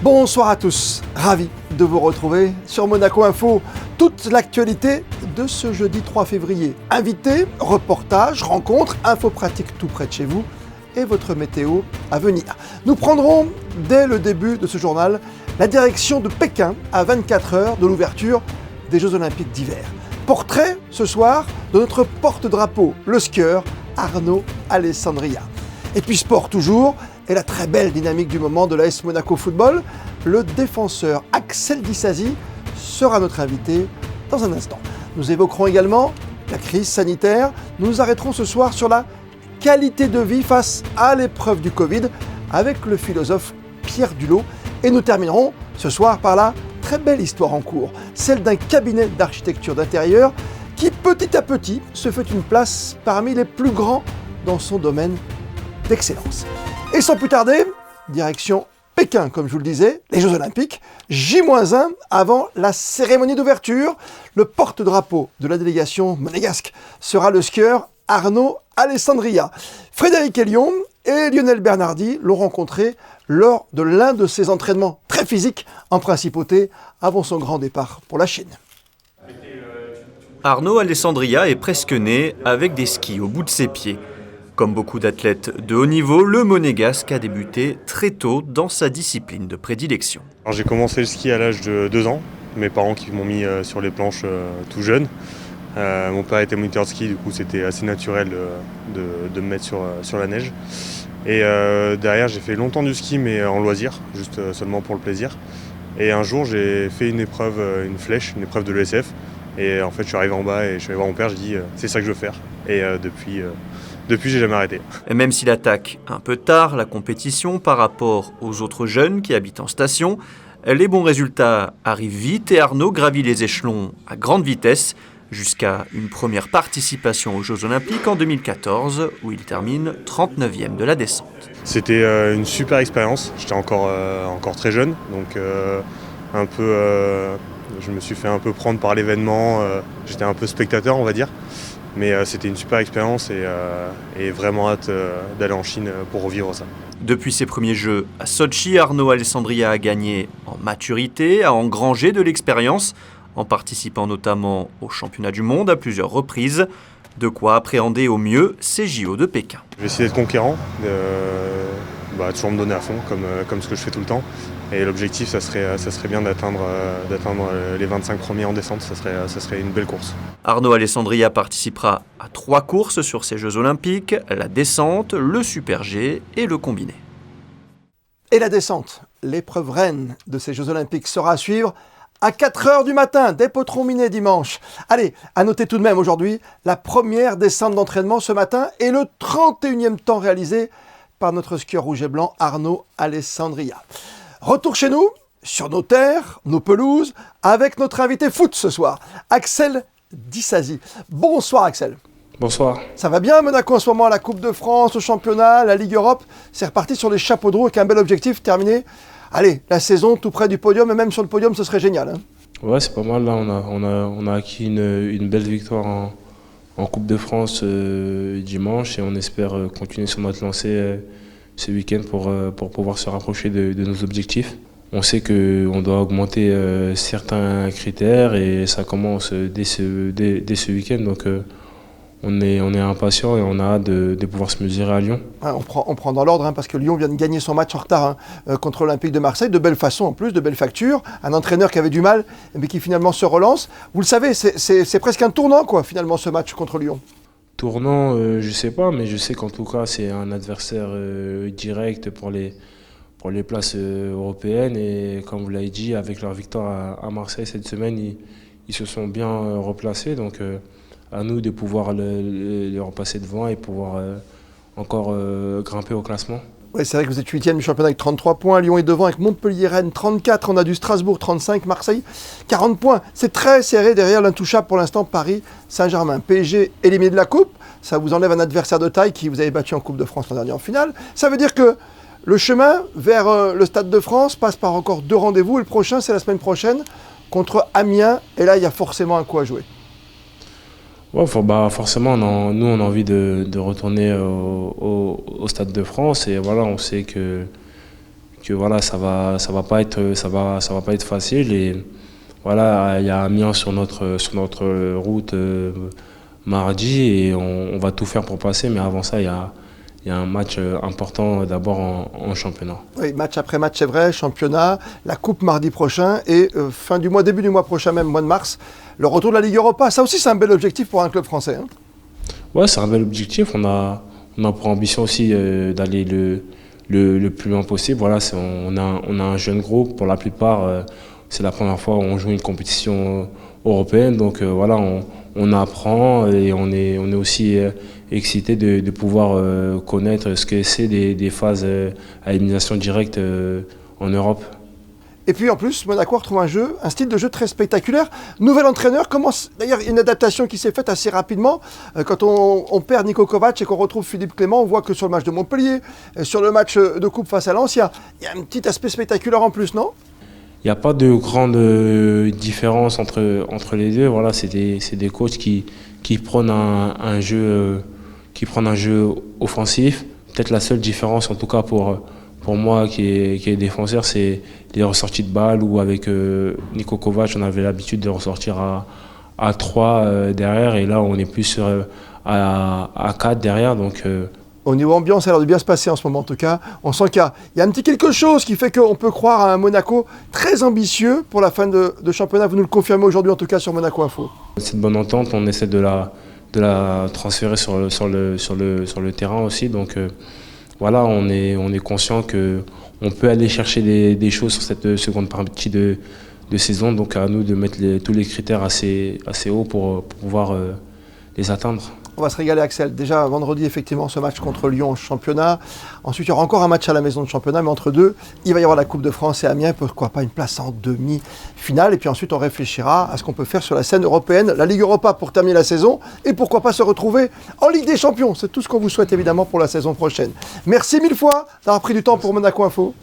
Bonsoir à tous, ravi de vous retrouver sur Monaco Info. Toute l'actualité de ce jeudi 3 février. Invités, reportages, rencontres, infos pratiques tout près de chez vous et votre météo à venir. Nous prendrons dès le début de ce journal la direction de Pékin à 24 heures de l'ouverture des Jeux Olympiques d'hiver. Portrait ce soir de notre porte-drapeau, le skieur Arnaud Alessandria. Et puis sport toujours, et la très belle dynamique du moment de l'AS Monaco Football, le défenseur Axel Disasi sera notre invité dans un instant. Nous évoquerons également la crise sanitaire. Nous nous arrêterons ce soir sur la qualité de vie face à l'épreuve du Covid avec le philosophe Pierre Dulot. Et nous terminerons ce soir par la très belle histoire en cours, celle d'un cabinet d'architecture d'intérieur qui petit à petit se fait une place parmi les plus grands dans son domaine d'excellence. Et sans plus tarder, direction Pékin, comme je vous le disais, les Jeux Olympiques, J-1 avant la cérémonie d'ouverture. Le porte-drapeau de la délégation monégasque sera le skieur Arnaud Alessandria. Frédéric Elion et Lionel Bernardi l'ont rencontré lors de l'un de ses entraînements très physiques en principauté avant son grand départ pour la Chine. Arnaud Alessandria est presque né avec des skis au bout de ses pieds. Comme beaucoup d'athlètes de haut niveau, le Monégasque a débuté très tôt dans sa discipline de prédilection. Alors, j'ai commencé le ski à l'âge de 2 ans. Mes parents qui m'ont mis sur les planches tout jeune. Mon père était moniteur de ski, du coup c'était assez naturel de me mettre sur la neige. Et derrière j'ai fait longtemps du ski mais en loisir, juste seulement pour le plaisir. Et un jour j'ai fait une épreuve, une flèche, une épreuve de l'ESF. Et en fait je suis arrivé en bas et je suis allé voir mon père, je dis c'est ça que je veux faire. Et depuis, j'ai jamais arrêté. Et même s'il attaque un peu tard la compétition par rapport aux autres jeunes qui habitent en station, les bons résultats arrivent vite et Arnaud gravit les échelons à grande vitesse jusqu'à une première participation aux Jeux Olympiques en 2014 où il termine 39e de la descente. C'était une super expérience. J'étais encore très jeune, donc je me suis fait un peu prendre par l'événement. J'étais un peu spectateur, on va dire. Mais c'était une super expérience et vraiment hâte d'aller en Chine pour revivre ça. Depuis ses premiers Jeux à Sochi, Arnaud Alessandria a gagné en maturité, a engrangé de l'expérience, en participant notamment aux championnats du monde à plusieurs reprises. De quoi appréhender au mieux ces JO de Pékin. Je vais essayer d'être conquérant, toujours me donner à fond comme ce que je fais tout le temps. Et l'objectif, ça serait bien d'atteindre les 25 premiers en descente, ça serait une belle course. Arnaud Alessandria participera à 3 courses sur ces Jeux Olympiques, la descente, le Super G et le combiné. Et la descente, l'épreuve reine de ces Jeux Olympiques sera à suivre à 4h du matin, dès Potront-Minet dimanche. Allez, à noter tout de même aujourd'hui la première descente d'entraînement ce matin et le 31e temps réalisé par notre skieur rouge et blanc Arnaud Alessandria. Retour chez nous, sur nos terres, nos pelouses, avec notre invité foot ce soir, Axel Disasi. Bonsoir Axel. Bonsoir. Ça va bien Monaco en ce moment, la Coupe de France, le championnat, la Ligue Europe. C'est reparti sur les chapeaux de roue avec un bel objectif, terminé. Allez, la saison tout près du podium, et même sur le podium, ce serait génial. Hein. Ouais, c'est pas mal. Là, on a acquis une belle victoire en Coupe de France dimanche et on espère continuer sur notre lancée ce week-end pour pouvoir se rapprocher de nos objectifs. On sait qu'on doit augmenter certains critères et ça commence dès ce week-end. Donc on est impatient et on a hâte de pouvoir se mesurer à Lyon. Ouais, on prend dans l'ordre parce que Lyon vient de gagner son match en retard contre l'Olympique de Marseille, de belle façon en plus, de belle facture. Un entraîneur qui avait du mal mais qui finalement se relance. Vous le savez, c'est presque un tournant finalement ce match contre Lyon. Tournant, je sais pas, mais je sais qu'en tout cas c'est un adversaire direct pour les places européennes et comme vous l'avez dit, avec leur victoire à Marseille cette semaine, ils se sont bien replacés. Donc à nous de pouvoir les repasser devant et pouvoir encore grimper au classement. Oui, c'est vrai que vous êtes 8e du championnat avec 33 points. Lyon est devant avec Montpellier-Rennes 34. On a du Strasbourg 35, Marseille 40 points. C'est très serré derrière l'intouchable pour l'instant Paris Saint-Germain. PSG éliminé de la Coupe. Ça vous enlève un adversaire de taille qui vous avez battu en Coupe de France l'an dernier en finale. Ça veut dire que le chemin vers le Stade de France passe par encore 2 rendez-vous. Et le prochain, c'est la semaine prochaine contre Amiens. Et là, il y a forcément un coup à jouer. Ouais, forcément, nous on a envie de retourner au Stade de France et voilà, on sait que voilà, ça va pas être facile. Et voilà, il y a Amiens sur notre route mardi et on va tout faire pour passer. Mais avant ça, il y a un match important d'abord en championnat. Oui, match après match, c'est vrai, championnat, la Coupe mardi prochain et fin du mois, début du mois prochain, même mois de mars, le retour de la Ligue Europa. Ça aussi, c'est un bel objectif pour un club français. Hein. Ouais, c'est un bel objectif. On a pour ambition aussi d'aller le plus loin possible. Voilà, on a un jeune groupe. Pour la plupart, c'est la première fois où on joue une compétition européenne. Donc voilà, on apprend et on est aussi excité de pouvoir connaître ce que c'est des phases à élimination directe en Europe. Et puis en plus, Monaco retrouve un style de jeu très spectaculaire. Nouvel entraîneur, d'ailleurs une adaptation qui s'est faite assez rapidement. Quand on perd Niko Kovac et qu'on retrouve Philippe Clément, on voit que sur le match de Montpellier, sur le match de Coupe face à Lens, il y a un petit aspect spectaculaire en plus, non ? Il n'y a pas de grande différence entre les deux. Voilà, c'est des coachs qui prennent un jeu offensif. Peut-être la seule différence, en tout cas pour moi qui est défenseur, c'est les ressorties de balles où avec Niko Kovac, on avait l'habitude de ressortir à 3 derrière et là on est plus à 4 derrière. Donc, au niveau ambiance, ça a l'air de bien se passer en ce moment en tout cas. On sent qu'il y a un petit quelque chose qui fait qu'on peut croire à un Monaco très ambitieux pour la fin de championnat. Vous nous le confirmez aujourd'hui en tout cas sur Monaco Info. Cette bonne entente, on essaie de la transférer sur le terrain aussi. Donc voilà, on est conscient qu'on peut aller chercher des choses sur cette seconde partie de saison. Donc à nous de mettre tous les critères assez hauts pour pouvoir les atteindre. On va se régaler, Axel. Déjà, vendredi, effectivement, ce match contre Lyon en championnat. Ensuite, il y aura encore un match à la maison de championnat, mais entre deux, il va y avoir la Coupe de France et Amiens. Pourquoi pas une place en demi-finale. Et puis ensuite, on réfléchira à ce qu'on peut faire sur la scène européenne, la Ligue Europa pour terminer la saison. Et pourquoi pas se retrouver en Ligue des Champions. C'est tout ce qu'on vous souhaite, évidemment, pour la saison prochaine. Merci mille fois d'avoir pris du temps pour Monaco Info.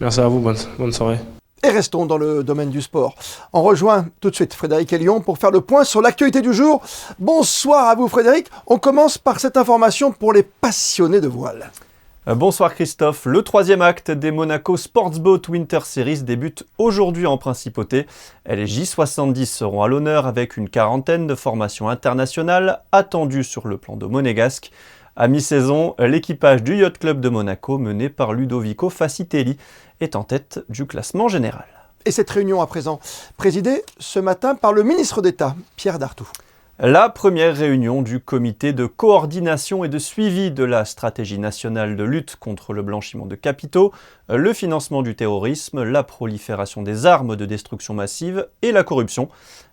Merci à vous. Bonne soirée. Et restons dans le domaine du sport. On rejoint tout de suite Frédéric Elion pour faire le point sur l'actualité du jour. Bonsoir à vous Frédéric. On commence par cette information pour les passionnés de voile. Bonsoir Christophe. Le 3e acte des Monaco Sportsboat Winter Series débute aujourd'hui en principauté. Les J70 seront à l'honneur avec une quarantaine de formations internationales attendues sur le plan de monégasque. À mi-saison, l'équipage du Yacht Club de Monaco, mené par Ludovico Facitelli, est en tête du classement général. Et cette réunion à présent, présidée ce matin par le ministre d'État, Pierre Dartout. La première réunion du comité de coordination et de suivi de la stratégie nationale de lutte contre le blanchiment de capitaux, le financement du terrorisme, la prolifération des armes de destruction massive et la corruption.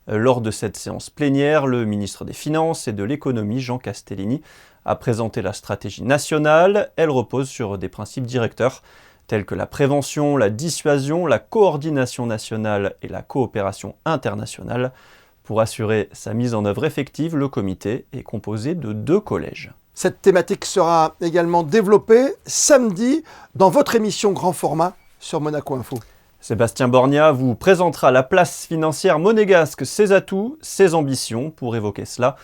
Lors de cette séance plénière, le ministre des Finances et de l'Économie, Jean Castellini, a présenté la stratégie nationale. Elle repose sur des principes directeurs tels que la prévention, la dissuasion, la coordination nationale et la coopération internationale. Pour assurer sa mise en œuvre effective, le comité est composé de 2 collèges. Cette thématique sera également développée samedi dans votre émission Grand Format sur Monaco Info. Sébastien Borgna vous présentera la place financière monégasque, ses atouts, ses ambitions. Pour évoquer cela,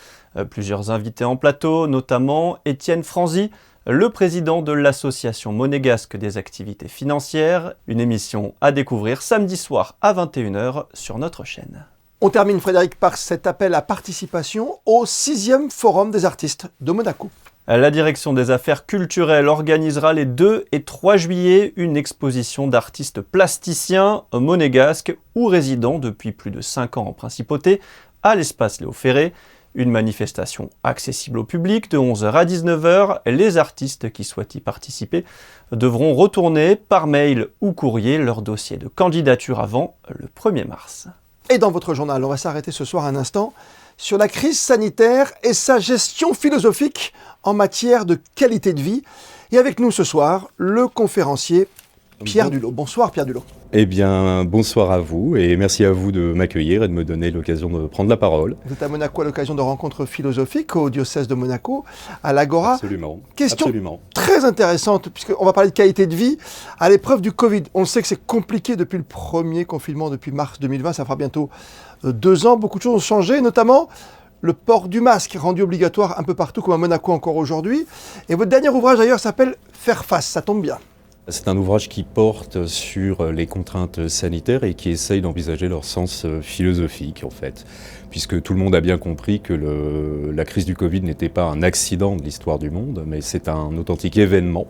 plusieurs invités en plateau, notamment Étienne Franzy, le président de l'Association monégasque des activités financières. Une émission à découvrir samedi soir à 21h sur notre chaîne. On termine, Frédéric, par cet appel à participation au 6e Forum des artistes de Monaco. La direction des affaires culturelles organisera les 2 et 3 juillet une exposition d'artistes plasticiens monégasques ou résidant depuis plus de 5 ans en principauté à l'espace Léo Ferré. Une manifestation accessible au public de 11h à 19h. Les artistes qui souhaitent y participer devront retourner par mail ou courrier leur dossier de candidature avant le 1er mars. Et dans votre journal, on va s'arrêter ce soir un instant sur la crise sanitaire et sa gestion philosophique en matière de qualité de vie. Et avec nous ce soir, le conférencier Pierre Dulot. Bonsoir Pierre Dulot. Eh bien, bonsoir à vous et merci à vous de m'accueillir et de me donner l'occasion de prendre la parole. Vous êtes à Monaco à l'occasion de rencontres philosophiques au diocèse de Monaco, à l'Agora. Absolument. Question Absolument. très intéressante, puisqu'on va parler de qualité de vie à l'épreuve du Covid. On sait que c'est compliqué depuis le premier confinement, depuis mars 2020, ça fera bientôt 2 ans. Beaucoup de choses ont changé, notamment le port du masque, rendu obligatoire un peu partout, comme à Monaco encore aujourd'hui. Et votre dernier ouvrage d'ailleurs s'appelle « Faire face », ça tombe bien. C'est un ouvrage qui porte sur les contraintes sanitaires et qui essaye d'envisager leur sens philosophique, en fait. Puisque tout le monde a bien compris que la crise du Covid n'était pas un accident de l'histoire du monde, mais c'est un authentique événement.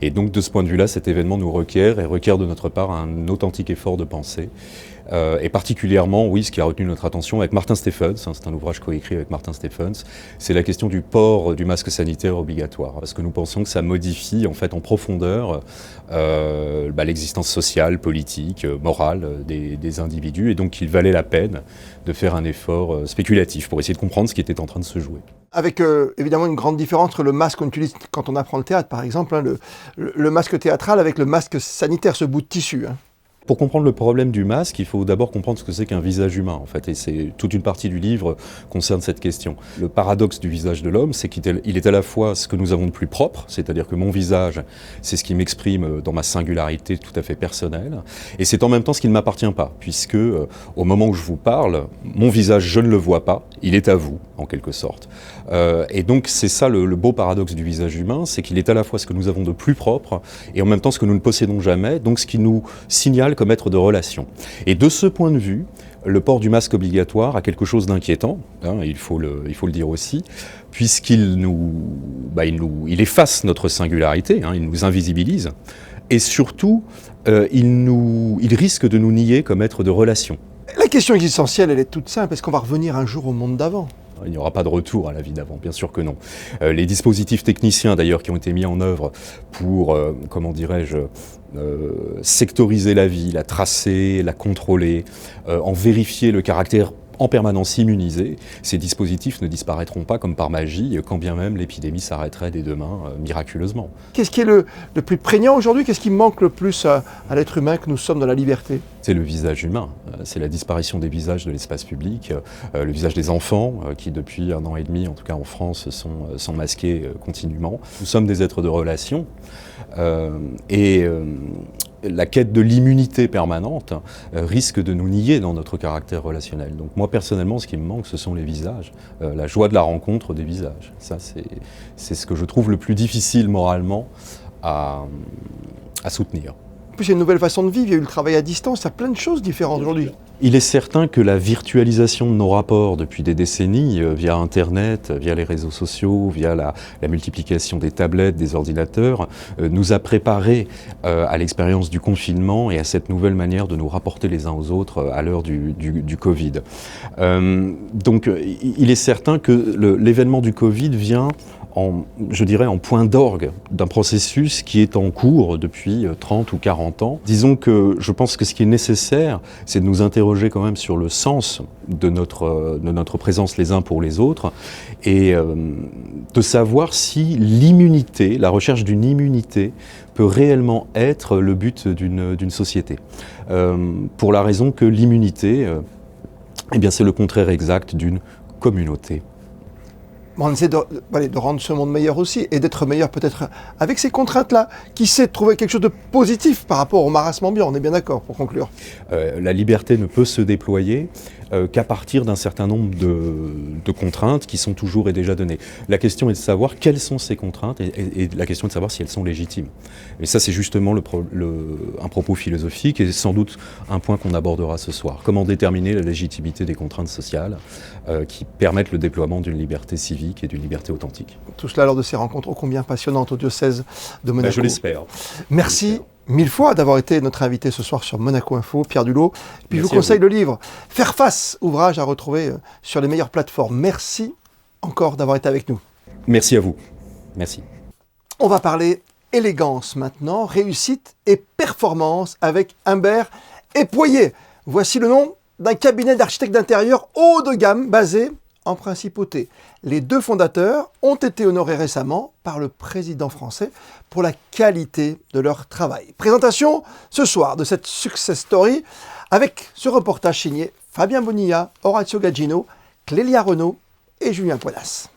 Et donc, de ce point de vue-là, cet événement nous requiert de notre part un authentique effort de pensée. Et particulièrement, oui, ce qui a retenu notre attention avec Martin Stephens, c'est un ouvrage coécrit avec Martin Stephens, c'est la question du port du masque sanitaire obligatoire. Parce que nous pensons que ça modifie en fait en profondeur l'existence sociale, politique, morale des individus, et donc qu'il valait la peine de faire un effort spéculatif pour essayer de comprendre ce qui était en train de se jouer. Avec évidemment une grande différence entre le masque qu'on utilise quand on apprend le théâtre, par exemple, hein, le masque théâtral avec le masque sanitaire, ce bout de tissu. Hein. Pour comprendre le problème du masque, il faut d'abord comprendre ce que c'est qu'un visage humain, en fait, et c'est toute une partie du livre concerne cette question. Le paradoxe du visage de l'homme, c'est qu'il est à la fois ce que nous avons de plus propre, c'est-à-dire que mon visage, c'est ce qui m'exprime dans ma singularité tout à fait personnelle, et c'est en même temps ce qui ne m'appartient pas, puisque au moment où je vous parle, mon visage, je ne le vois pas, il est à vous, en quelque sorte. Et donc c'est ça le beau paradoxe du visage humain, c'est qu'il est à la fois ce que nous avons de plus propre, et en même temps ce que nous ne possédons jamais, donc ce qui nous signale comme être de relation. Et de ce point de vue, le port du masque obligatoire a quelque chose d'inquiétant, hein, il faut le dire aussi, puisqu'il il efface notre singularité, hein, il nous invisibilise, et surtout, il risque de nous nier comme être de relation. La question existentielle, elle est toute simple. Est-ce qu'on va revenir un jour au monde d'avant ? Il n'y aura pas de retour à la vie d'avant, bien sûr que non. Les dispositifs techniciens d'ailleurs qui ont été mis en œuvre pour, sectoriser la vie, la tracer, la contrôler, en vérifier le caractère en permanence immunisé, ces dispositifs ne disparaîtront pas comme par magie, quand bien même l'épidémie s'arrêterait dès demain, miraculeusement. Qu'est-ce qui est le plus prégnant aujourd'hui ? Qu'est-ce qui manque le plus à l'être humain que nous sommes dans la liberté ? C'est le visage humain, c'est la disparition des visages de l'espace public, le visage des enfants qui depuis 1 an et demi, en tout cas en France, sont masqués continuellement. Nous sommes des êtres de relation la quête de l'immunité permanente risque de nous nier dans notre caractère relationnel. Donc moi personnellement, ce qui me manque, ce sont les visages, la joie de la rencontre des visages. Ça, c'est ce que je trouve le plus difficile moralement à soutenir. En plus, il y a une nouvelle façon de vivre, il y a eu le travail à distance, il y a plein de choses différentes aujourd'hui. Il est certain que la virtualisation de nos rapports depuis des décennies, via Internet, via les réseaux sociaux, via la multiplication des tablettes, des ordinateurs, nous a préparés à l'expérience du confinement et à cette nouvelle manière de nous rapporter les uns aux autres à l'heure du Covid. Donc il est certain que l'événement du Covid vient en point d'orgue d'un processus qui est en cours depuis 30 ou 40 ans. Disons que je pense que ce qui est nécessaire, c'est de nous interroger quand même sur le sens de notre présence les uns pour les autres et de savoir si l'immunité, la recherche d'une immunité peut réellement être le but d'une société. Pour la raison que l'immunité, c'est le contraire exact d'une communauté. On essaie de rendre ce monde meilleur aussi, et d'être meilleur peut-être avec ces contraintes-là. Qui sait trouver quelque chose de positif par rapport au marasme ambiant, on est bien d'accord pour conclure. La liberté ne peut se déployer qu'à partir d'un certain nombre de contraintes qui sont toujours et déjà données. La question est de savoir quelles sont ces contraintes et la question est de savoir si elles sont légitimes. Et ça, c'est justement un propos philosophique et sans doute un point qu'on abordera ce soir. Comment déterminer la légitimité des contraintes sociales qui permettent le déploiement d'une liberté civique et d'une liberté authentique. Tout cela lors de ces rencontres ô combien passionnantes au diocèse de Monaco. Je l'espère. Merci. Mille fois d'avoir été notre invité ce soir sur Monaco Info, Pierre Dulot. Puis je vous conseille le livre « Faire face », ouvrage à retrouver sur les meilleures plateformes. Merci encore d'avoir été avec nous. Merci à vous. Merci. On va parler élégance maintenant, réussite et performance avec Humbert et Poyer. Voici le nom d'un cabinet d'architectes d'intérieur haut de gamme basé en principauté. Les 2 fondateurs ont été honorés récemment par le président français pour la qualité de leur travail. Présentation ce soir de cette success story avec ce reportage signé Fabien Bonilla, Orazio Gaggino, Clélia Renaud et Julien Poinas.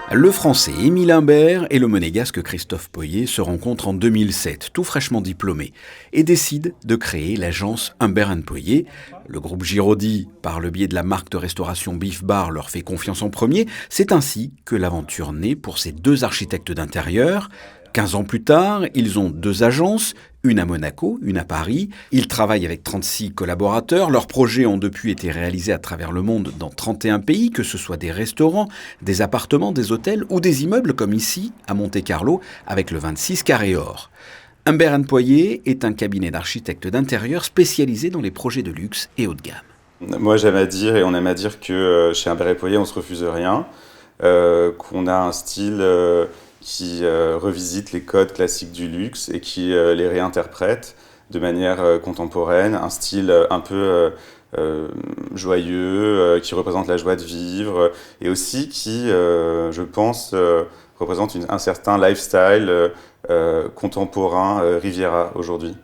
Le Français Émile Humbert et le Monégasque Christophe Poyer se rencontrent en 2007, tout fraîchement diplômés, et décident de créer l'agence Humbert & Poyer. Le groupe Giraudy, par le biais de la marque de restauration Beef Bar, leur fait confiance en premier. C'est ainsi que l'aventure naît pour ces 2 architectes d'intérieur. 15 ans plus tard, ils ont 2 agences, une à Monaco, une à Paris. Ils travaillent avec 36 collaborateurs. Leurs projets ont depuis été réalisés à travers le monde dans 31 pays, que ce soit des restaurants, des appartements, des hôtels ou des immeubles comme ici, à Monte-Carlo, avec le 26 Carré Or. Humbert & Poyer est un cabinet d'architectes d'intérieur spécialisé dans les projets de luxe et haut de gamme. Moi, j'aime à dire, et on aime à dire que chez Humbert & Poyer, on ne se refuse rien, qu'on a un style qui revisite les codes classiques du luxe et qui les réinterprète de manière contemporaine, un style un peu joyeux, qui représente la joie de vivre, et aussi qui, je pense, représente un certain lifestyle contemporain Riviera aujourd'hui.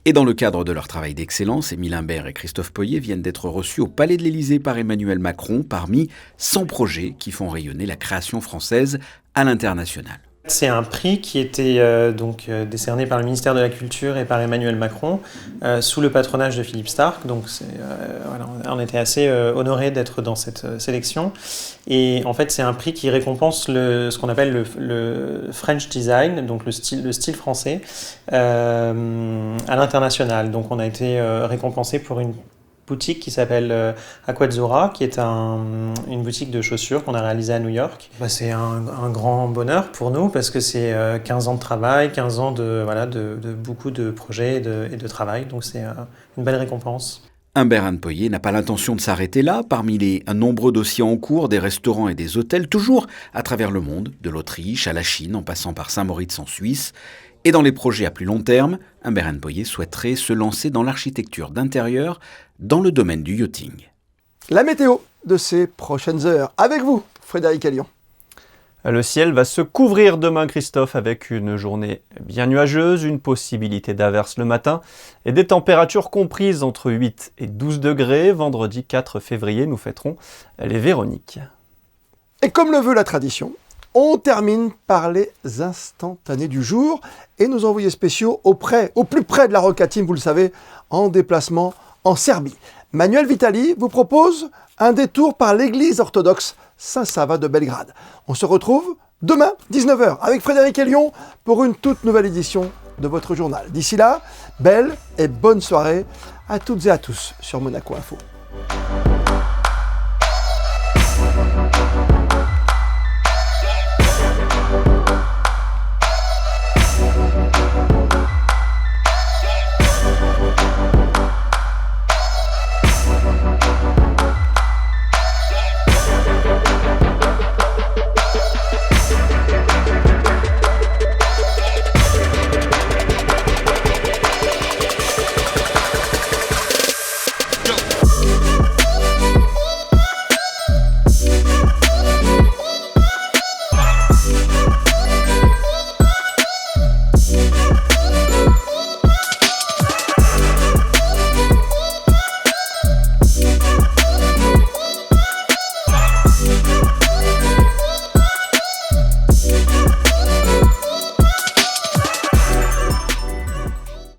Et dans le cadre de leur travail d'excellence, Émile Humbert et Christophe Poyer viennent d'être reçus au Palais de l'Élysée par Emmanuel Macron parmi 100 projets qui font rayonner la création française à l'international. C'est un prix qui était décerné par le ministère de la Culture et par Emmanuel Macron sous le patronage de Philippe Starck. Donc on était assez honorés d'être dans cette sélection. Et en fait, c'est un prix qui récompense ce qu'on appelle le French Design, donc le style français, à l'international. Donc on a été récompensé pour une boutique qui s'appelle Aquazzura, qui est une boutique de chaussures qu'on a réalisée à New York. C'est un grand bonheur pour nous parce que c'est 15 ans de travail, 15 ans de beaucoup de projets et de travail, donc c'est une belle récompense. Humbert & Poyer n'a pas l'intention de s'arrêter là. Parmi les nombreux dossiers en cours, des restaurants et des hôtels, toujours à travers le monde, de l'Autriche à la Chine, en passant par Saint-Moritz en Suisse. Et dans les projets à plus long terme, Humbert & Poyer souhaiterait se lancer dans l'architecture d'intérieur dans le domaine du yachting. La météo de ces prochaines heures. Avec vous, Frédéric Ellion. Le ciel va se couvrir demain, Christophe, avec une journée bien nuageuse, une possibilité d'averse le matin et des températures comprises entre 8 et 12 degrés. Vendredi 4 février, nous fêterons les Véroniques. Et comme le veut la tradition, on termine par les instantanés du jour et nos envoyés spéciaux au plus près de la Rocca Team, vous le savez, en déplacement en Serbie. Manuel Vitali vous propose un détour par l'église orthodoxe Saint-Sava de Belgrade. On se retrouve demain, 19h, avec Frédéric Ellion pour une toute nouvelle édition de votre journal. D'ici là, belle et bonne soirée à toutes et à tous sur Monaco Info.